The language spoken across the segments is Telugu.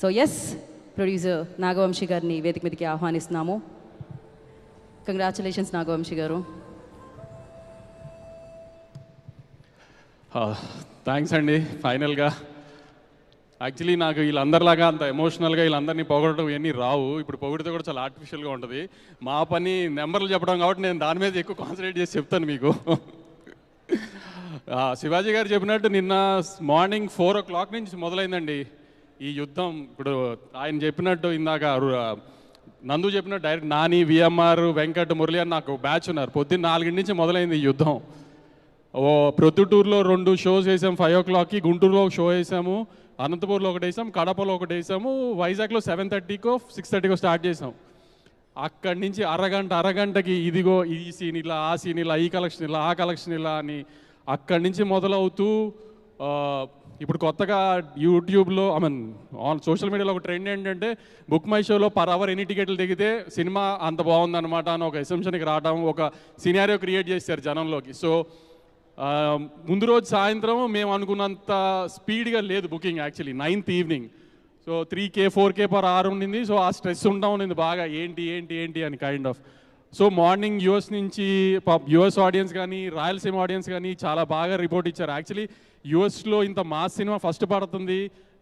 సో ఎస్, ప్రొడ్యూసర్ నాగవంశీ గారిని వేదిక మీదకి ఆహ్వానిస్తున్నాము. కంగ్రాచులేషన్స్ నాగవంశీ గారు. థ్యాంక్స్ అండి. ఫైనల్గా యాక్చువల్లీ నాకు వీళ్ళందరిలాగా అంత ఎమోషనల్గా వీళ్ళందరినీ పొగడటం ఇవన్నీ రావు. ఇప్పుడు పొగిడితే కూడా చాలా ఆర్టిఫిషియల్గా ఉంటుంది. మా పని నెంబర్లు చెప్పడం కాబట్టి నేను దాని మీద ఎక్కువ కాన్సన్ట్రేట్ చేసి చెప్తాను మీకు. శివాజీ గారు చెప్పినట్టు నిన్న మార్నింగ్ 4 o'clock నుంచి మొదలైందండి ఈ యుద్ధం. ఇప్పుడు ఆయన చెప్పినట్టు ఇందాక నందు చెప్పినట్టు డైరెక్ట్ నాని, విఎంఆర్, వెంకట్, మురళి అని నాకు బ్యాచ్ ఉన్నారు. పొద్దున్న 4 నుంచి మొదలైంది ఈ యుద్ధం. ప్రొద్దుటూరులో 2 షోస్ వేసాము 5 o'clockకి, గుంటూరులో ఒక షో వేసాము, అనంతపూర్లో ఒకటి వేసాము, కడపలో ఒకటి వేసాము, వైజాగ్లో 7:30కో 6:30కో స్టార్ట్ చేసాం. అక్కడి నుంచి అరగంటకి ఇదిగో ఈ సీన్ ఇలా, ఆ సీన్ ఇలా, ఈ కలెక్షన్ ఇలా, ఆ కలెక్షన్ ఇలా అని అక్కడి నుంచి మొదలవుతూ ఇప్పుడు కొత్తగా యూట్యూబ్లో ఆన్ సోషల్ మీడియాలో ఒక ట్రెండ్ ఏంటంటే బుక్ మై షోలో పర్ అవర్ ఎన్ని టికెట్లు దిగితే సినిమా అంత బాగుందన్నమాట అని ఒక ఎసెంప్షన్కి రావడం, ఒక సినారియో క్రియేట్ చేశారు జనంలోకి. సో ముందు రోజు సాయంత్రం మేము అనుకున్నంత స్పీడ్గా లేదు booking. Actually 9th evening. So 3K 4K per hour ఉండింది. సో ఆ స్ట్రెస్ ఉంటా ఉండింది బాగా, ఏంటి అని kind of. So morning US నుంచి యూఎస్ ఆడియన్స్ కానీ రాయలసీమ ఆడియన్స్ కానీ చాలా బాగా రిపోర్ట్ ఇచ్చారు. యాక్చువల్లీ యూఎస్లో ఇంత మాస్ సినిమా ఫస్ట్ పడుతుంది,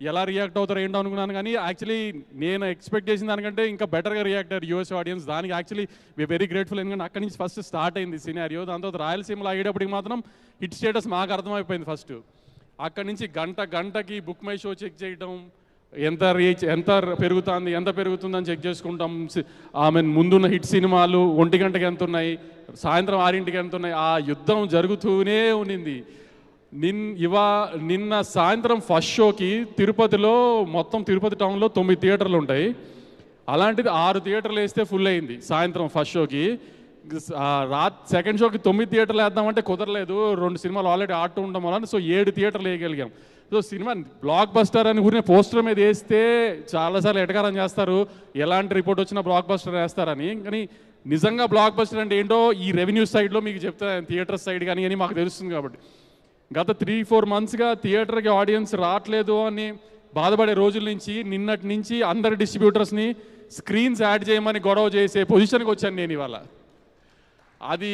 ఎలా రియాక్ట్ అవుతారో ఏంటో అనుకున్నాను. కానీ యాక్చువల్లీ నేను ఎక్స్పెక్ట్ చేసిన దానికంటే ఇంకా బెటర్గా రియాక్ట్ అయ్యారు యూఎస్ ఆడియన్స్. దానికి యాక్చువల్లీ వి వెరీ గ్రేట్ఫుల్. ఎందుకంటే అక్కడి నుంచి ఫస్ట్ స్టార్ట్ అయింది సినారియో. దాని తర్వాత రాయలసీమలో అయ్యేటప్పటికి మాత్రం హిట్ స్టేటస్ మాకు అర్థమైపోయింది ఫస్ట్. అక్కడి నుంచి గంటకి బుక్ మై షో చెక్ చేయడం, ఎంత రీచ్ ఎంత పెరుగుతుందని చెక్ చేసుకుంటాం. ముందున్న హిట్ సినిమాలు 1 గంటకి ఎంత ఉన్నాయి, సాయంత్రం 6ంటికి ఎంత ఉన్నాయి. ఆ యుద్ధం జరుగుతూనే ఉండింది. నిన్న సాయంత్రం ఫస్ట్ షోకి తిరుపతిలో మొత్తం తిరుపతి టౌన్లో 9 థియేటర్లు ఉంటాయి. అలాంటిది 6 థియేటర్లు వేస్తే ఫుల్ అయింది సాయంత్రం ఫస్ట్ షోకి. సెకండ్ షోకి 9 థియేటర్లు వేద్దామంటే కుదరలేదు, 2 సినిమాలు ఆల్రెడీ ఆడుతూ ఉండడం వల్ల. సో 7 థియేటర్లు వేయగలిగాం. సో సినిమా బ్లాక్ బస్టర్ అని ఊరినే పోస్టర్ మీద వేస్తే చాలాసార్లు ఎటకారం చేస్తారు, ఎలాంటి రిపోర్ట్ వచ్చినా బ్లాక్ బస్టర్ వేస్తారని. కానీ నిజంగా బ్లాక్ బస్టర్ అంటే ఏంటో ఈ రెవెన్యూ సైడ్లో మీకు చెప్తాను, థియేటర్ సైడ్ కానీ అని మాకు తెలుస్తుంది. కాబట్టి గత 3-4 monthsగా థియేటర్కి ఆడియన్స్ రావట్లేదు అని బాధపడే రోజుల నుంచి నిన్నటి నుంచి అందరి డిస్ట్రిబ్యూటర్స్ని స్క్రీన్స్ యాడ్ చేయమని గొడవ చేసే పొజిషన్కి వచ్చాను నేను ఇవాళ. అది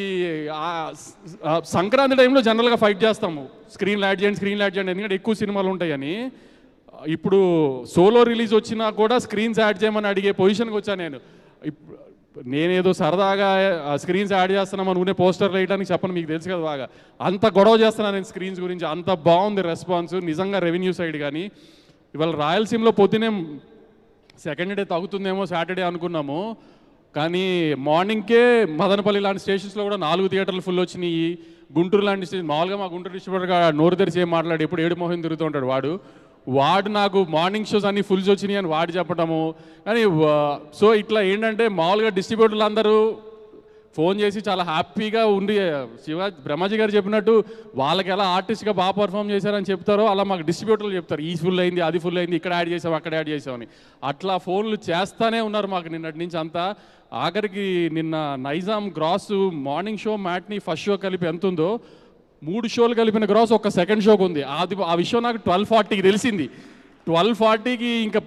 సంక్రాంతి టైంలో జనరల్గా ఫైట్ చేస్తాము, స్క్రీన్ యాడ్ చేయండి ఎందుకంటే ఎక్కువ సినిమాలు ఉంటాయని. ఇప్పుడు సోలో రిలీజ్ వచ్చినా కూడా స్క్రీన్స్ యాడ్ చేయమని అడిగే పొజిషన్కి వచ్చాను నేను. నేనేదో సరదాగా స్క్రీన్స్ యాడ్ చేస్తున్నామని ఊనే పోస్టర్లు వేయడానికి చెప్పను, మీకు తెలుసు కదా బాగా. అంత గొడవ చేస్తున్నాను నేను స్క్రీన్స్ గురించి. అంత బాగుంది రెస్పాన్స్ నిజంగా రెవెన్యూ సైడ్. కానీ ఇవాళ రాయలసీమలో పొద్దునే సెకండ్ డే తగ్గుతుందేమో సాటర్డే అనుకున్నాము, కానీ మార్నింగ్కే మదనపల్లి లాంటి స్టేషన్స్లో కూడా 4 థియేటర్లు ఫుల్ వచ్చినాయి. గుంటూరు లాంటి స్టేషన్ మామూలుగా మా గుంటూరు డిస్ట్రిబ్యూటర్గా నోరు తెరిచి ఏం మాట్లాడి ఎప్పుడు ఏడు మోహన్ తిరుగుతూ ఉంటాడు వాడు నాకు మార్నింగ్ షోస్ అన్నీ ఫుల్స్ వచ్చినాయి అని వాడు చెప్పటము. కానీ సో ఇట్లా ఏంటంటే మామూలుగా డిస్ట్రిబ్యూటర్లు అందరూ ఫోన్ చేసి చాలా హ్యాపీగా ఉండి బ్రహ్మాజీ గారు చెప్పినట్టు వాళ్ళకి ఎలా ఆర్టిస్ట్గా బాగా పర్ఫామ్ చేశారని చెప్తారో అలా మాకు డిస్ట్రిబ్యూటర్లు చెప్తారు, ఈ ఫుల్ అయింది, అది ఫుల్ అయింది, ఇక్కడ యాడ్ చేసాం, అక్కడ యాడ్ చేసామని. అట్లా ఫోన్లు చేస్తూనే ఉన్నారు మాకు నిన్నటి నుంచి అంతా. ఆఖరికి నిన్న Nizam gross morning show matinee first show కలిపి ఎంత ఉందో 3 షోలు కలిపిన గ్రాస్ ఒక సెకండ్ షోకి ఉంది. ఆ విషయం నాకు 12:40కి తెలిసింది. 12:40కి ఇంకా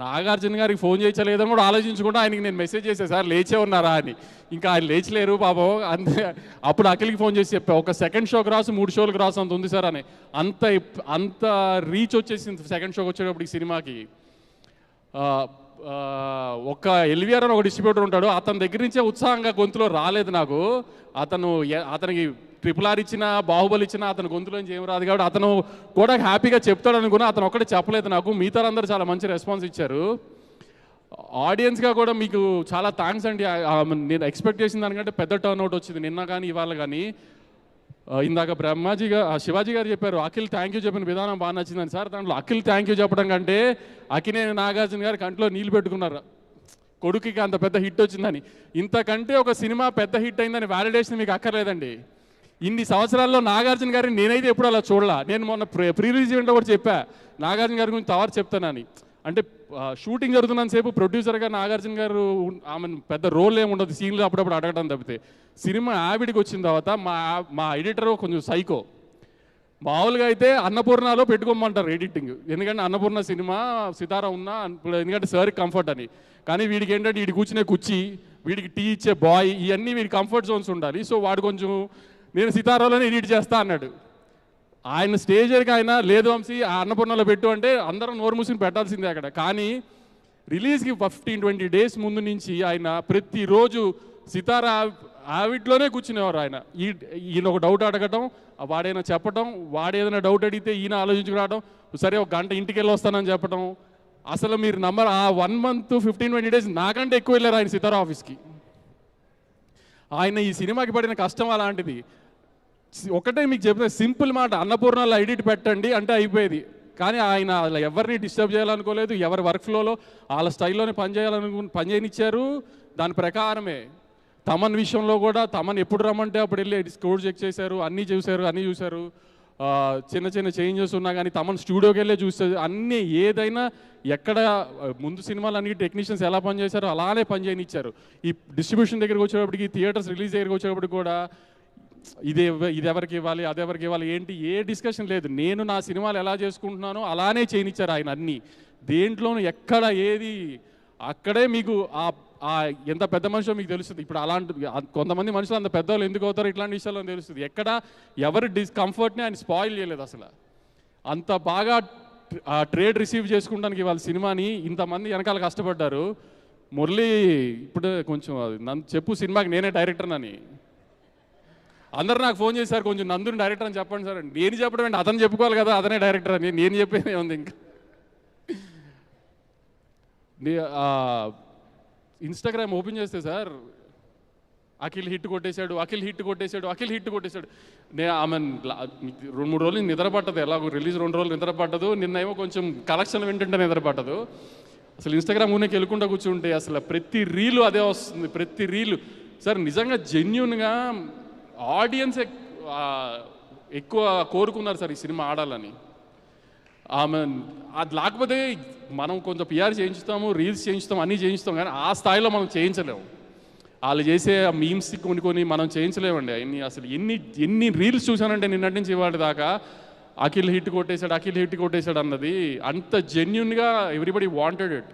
నాగార్జున గారికి ఫోన్ చేయలేదని కూడా ఆలోచించుకుంటూ ఆయనకి నేను మెసేజ్ చేశాను, సార్ లేచే ఉన్నారా అని. ఇంకా ఆయన లేచలేరు పాపం. అంతే అప్పుడు అఖిల్కి ఫోన్ చేసి చెప్పా, ఒక సెకండ్ షో గ్రాస్ 3 షోలు గ్రాస్ అంత ఉంది సార్ అని. అంత రీచ్ వచ్చేసింది సెకండ్ షోకి వచ్చేటప్పటికి సినిమాకి. ఒక ఎల్విఆర్ అని ఒక డిస్ట్రిబ్యూటర్ ఉంటాడు, అతని దగ్గర నుంచే ఉత్సాహంగా గొంతులో రాలేదు నాకు. అతనికి RRR ఇచ్చినా బాహుబలి ఇచ్చినా అతని గొంతులోంచి ఏం రాదు కాబట్టి అతను కూడా హ్యాపీగా చెప్తాడు అనుకున్నా. అతను ఒక్కడే చెప్పలేదు నాకు, మిగతా అందరూ చాలా మంచి రెస్పాన్స్ ఇచ్చారు. ఆడియన్స్గా కూడా మీకు చాలా థ్యాంక్స్ అండి. నేను ఎక్స్పెక్ట్ చేసిన దానికంటే పెద్ద టర్న్అవుట్ వచ్చింది నిన్న కానీ ఇవాళ కానీ. ఇందాక శివాజీ గారు చెప్పారు అఖిల్ థ్యాంక్ యూ చెప్పిన విధానం బాగా నచ్చిందని. సార్ దాంట్లో అఖిల్ థ్యాంక్ యూ చెప్పడం కంటే అఖినేని నాగార్జున గారు కంట్లో నీళ్ళు పెట్టుకున్నారు, కొడుకుకి అంత పెద్ద హిట్ వచ్చిందని. ఇంతకంటే ఒక సినిమా పెద్ద హిట్ అయిందని వ్యాలిడేషన్ మీకు అక్కర్లేదండి. ఇన్ని సంవత్సరాల్లో నాగార్జున గారిని నేనైతే ఎప్పుడు అలా చూడలా. నేను మొన్న ప్రీ రిలీజ్ ఈవెంట్లో కూడా చెప్పా నాగార్జున గారి గురించి తవరు చెప్తానని. అంటే షూటింగ్ జరుగుతున్నంతసేపు ప్రొడ్యూసర్గా నాగార్జున గారు ఆమె పెద్ద రోల్ ఏమి ఉండదు, సీన్లు అప్పుడప్పుడు అడగడం తప్పితే. సినిమా యావిడికి వచ్చిన తర్వాత మా ఎడిటర్ కొంచెం సైకో, మామూలుగా అయితే అన్నపూర్ణలో పెట్టుకోమంటారు ఎడిటింగ్, ఎందుకంటే అన్నపూర్ణ సినిమా సితారా ఉన్నా ఎందుకంటే సార్కి కంఫర్ట్ అని. కానీ వీడికి ఏంటంటే వీడి కూర్చునే కుర్చీ, వీడికి టీ ఇచ్చే బాయ్, ఇవన్నీ వీడి కంఫర్ట్ జోన్స్ ఉండాలి. సో వాడు కొంచెం నేను సితారాలోనే ఎడిట్ చేస్తా అన్నాడు. ఆయన స్టేజ్ ఎక్కి ఆయన లేదు వంశీ ఆ అన్నపూర్ణలో పెట్టు అంటే అందరం నోరు మూసుకుని పెట్టాల్సిందే అక్కడ. కానీ రిలీజ్కి 15-20 డేస్ ముందు నుంచి ఆయన ప్రతిరోజు సితారా ఆవిట్లోనే కూర్చునేవారు. ఆయన ఈయన ఒక డౌట్ అడగటం, వాడైనా చెప్పటం, వాడేదైనా డౌట్ అడిగితే ఈయన ఆలోచించుకురావడం, సరే ఒక గంట ఇంటికి వెళ్ళి వస్తానని చెప్పటం. అసలు మీరు నమ్మరు, ఆ 1 month 15-20 డేస్ నాకంటే ఎక్కువ వెళ్ళారు ఆయన సితారా ఆఫీస్కి. ఆయన ఈ సినిమాకి పడిన కష్టం అలాంటిది. ఒకటే మీకు చెప్పిన సింపుల్ మాట, అన్నపూర్ణలో ఎడిట్ పెట్టండి అంటే అయిపోయేది. కానీ ఆయన అలా ఎవరిని డిస్టర్బ్ చేయాలనుకోలేదు, ఎవరి వర్క్ ఫ్లోలో వాళ్ళ స్టైల్లోనే పని చేయనిచ్చారు. దాని ప్రకారమే తమన్ విషయంలో కూడా తమన్ ఎప్పుడు రమ్మంటే అప్పుడు వెళ్ళి స్కోర్ చెక్ చేశారు, అన్నీ చూశారు. చిన్న చిన్న చేంజెస్ ఉన్నా కానీ తమన్ స్టూడియోకి వెళ్ళే చూస్తారు అన్నీ. ఏదైనా ఎక్కడ ముందు సినిమాలు అన్ని టెక్నీషియన్స్ ఎలా పనిచేశారో అలానే పని చేయనిచ్చారు. ఈ డిస్ట్రిబ్యూషన్ దగ్గరికి వచ్చేటప్పటికి, థియేటర్స్ రిలీజ్ దగ్గరికి వచ్చేటప్పటికి కూడా ఇది ఎవరికి ఇవ్వాలి, అది ఎవరికి ఇవ్వాలి ఏంటి ఏ డిస్కషన్ లేదు. నేను నా సినిమాలు ఎలా చేసుకుంటున్నానో అలానే చేయనిచ్చారు ఆయన అన్నీ. దేంట్లోనూ ఎక్కడ ఏది అక్కడే మీకు ఎంత పెద్ద మనిషో మీకు తెలుస్తుంది. ఇప్పుడు అలాంటి కొంతమంది మనుషులు అంత పెద్దవాళ్ళు ఎందుకు అవుతారో ఇట్లాంటి విషయాల్లో తెలుస్తుంది. ఎక్కడ ఎవరి డిస్కంఫర్ట్ని ఆయన స్పాయిల్ చేయలేదు అసలు. అంత బాగా ట్రేడ్ రిసీవ్ చేసుకుంటానికి వాళ్ళ సినిమాని ఇంతమంది వెనకాల కష్టపడ్డారు. మురళి ఇప్పుడు కొంచెం నన్ను చెప్పు సినిమాకి నేనే డైరెక్టర్నని. అందరూ నాకు ఫోన్ చేశారు, కొంచెం నందుని డైరెక్టర్ అని చెప్పండి సార్. నేను చెప్పడం ఏంటి, అతను చెప్పుకోవాలి కదా అతనే డైరెక్టర్ అని. నేను చెప్పేది ఉంది ఇంకా. ఇన్స్టాగ్రామ్ ఓపెన్ చేస్తే సార్ అఖిల్ హిట్ కొట్టేశాడు. నేను ఆమె 2-3 రోజులు నిద్ర పట్టదు, ఎలాగో రిలీజ్ 2 రోజులు నిద్ర పట్టదు. నిన్నేమో కొంచెం కలెక్షన్ వింటుంటే నిద్ర పట్టదు. అసలు ఇన్స్టాగ్రామ్ ఊనే వెళ్ళకుండా కూర్చుంటే అసలు ప్రతి రీలు అదే వస్తుంది, ప్రతి రీలు. సార్ నిజంగా జెన్యున్గా ఆడియన్స్ ఎక్కువ కోరుకున్నారు సార్ ఈ సినిమా ఆడాలని. అది లేకపోతే మనం కొంచెం పిఆర్ చేయించుతాము, రీల్స్ చేయించుతాం, అన్నీ చేయించుతాం, కానీ ఆ స్థాయిలో మనం చేయించలేము. వాళ్ళు చేసే మీమ్స్ కొన్ని మనం చేయించలేమండి అవన్నీ. అసలు ఎన్ని రీల్స్ చూశానంటే నిన్నటి నుంచి ఇవాళ దాకా అఖిల్ హిట్ కొట్టేశాడు అన్నది అంత జెన్యున్గా ఎవ్రీబడి వాంటెడ్ ఇట్.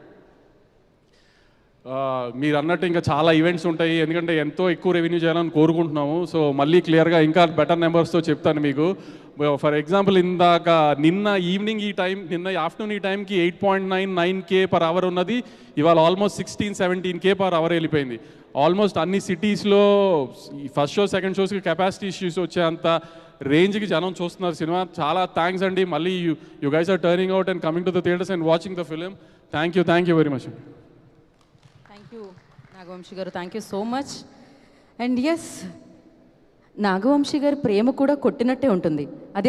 మీరు అన్నట్టు ఇంకా చాలా ఈవెంట్స్ ఉంటాయి, ఎందుకంటే ఎంతో ఎక్కువ రెవెన్యూ చేయాలని కోరుకుంటున్నాము. సో మళ్ళీ క్లియర్గా ఇంకా బెటర్ నెంబర్స్తో చెప్తాను మీకు. ఫర్ ఎగ్జాంపుల్ ఇందాక నిన్న ఈవినింగ్ నిన్న ఆఫ్టర్నూన్ ఈ టైంకి 8.99K per hour ఉన్నది, ఇవాళ ఆల్మోస్ట్ 16-17K per hour వెళ్ళిపోయింది. ఆల్మోస్ట్ అన్ని సిటీస్లో ఫస్ట్ షో సెకండ్ షోస్కి కెపాసిటీ ఇష్యూస్ వచ్చేంత రేంజ్కి జనం చూస్తున్నారు సినిమా. చాలా థ్యాంక్స్ అండి. మళ్ళీ you guys are turning out and coming to the theatres and watching the film. Thank you very much. Thank you Nagavamsi garu, thank you so much. And yes, Nagavamsi గారి ప్రేమ కూడా కొట్టినట్టే ఉంటుంది. అదే